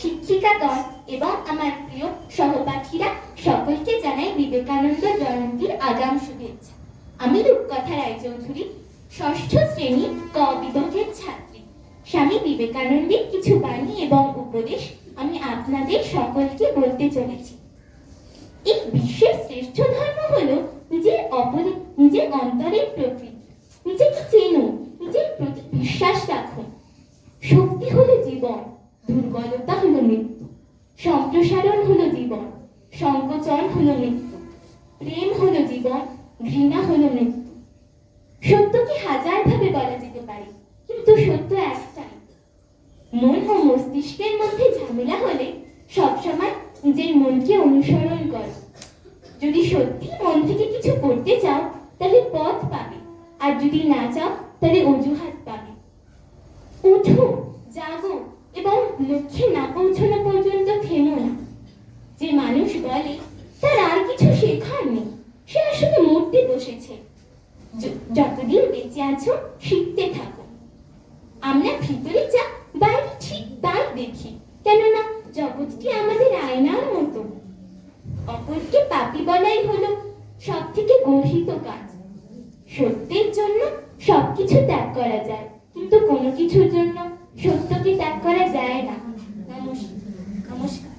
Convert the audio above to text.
শিক্ষিকাগণ এবং আমার প্রিয় সহপাঠীরা, সকলকে জানাই বিবেকানন্দ জয়ন্তীর আগাম শুভেচ্ছা। আমি রূপকথা রায়চৌধুরী, ষষ্ঠ শ্রেণী ক বিভাগের ছাত্রী। স্বামী বিবেকানন্দের কিছু বাণী এবং উপদেশ আমি আপনাদের সকলকে বলতে চলেছি। এই বিশ্বের শ্রেষ্ঠ ধর্ম হলো নিজের অন্তরের প্রকৃতি। নিজেকে চেনুন, নিজের প্রতি বিশ্বাস রাখুন। শক্তি হলো জীবন, দুর্বলতা হলো মৃত্যু। সম্প্রসারণ হলো জীবন, সংকোচন হলো মৃত্যু। প্রেম হলো জীবন, ঘৃণা হলো মৃত্যু। সত্যকে হাজার ভাবে বলা যেতে পারে, কিন্তু সত্য একটাই। মন ও মস্তিষ্কের মধ্যে ঝামেলা হলে সবসময় নিজের মনকে অনুসরণ করো। যদি সত্যি মন থেকে কিছু করতে চাও তাহলে পথ পাবে, আর যদি না চাও তাহলে অজুহাত পাবে। উঠো, জাগো এবং লক্ষ্যে না পৌঁছানো পর্যন্ত থেমো না। যে মানুষ বলে তার আর কিছু শেখার নেই, সে আসলে মরতে বসেছে। যতদিন বেঁচে আছো শিখতে থাকো। আমরা ভিতরে যা বাইরে ঠিক তাই দেখি, কেননা জগৎটি আমাদের আয়নার মতো। অপরকে পাপী বলাই হলো সব থেকে গর্হিত কাজ। সত্যের জন্য সবকিছু ত্যাগ করা যায়, কিন্তু কোনো কিছুর জন্য সত্যকে ত্যাগ করা যায় না। নমস্কার।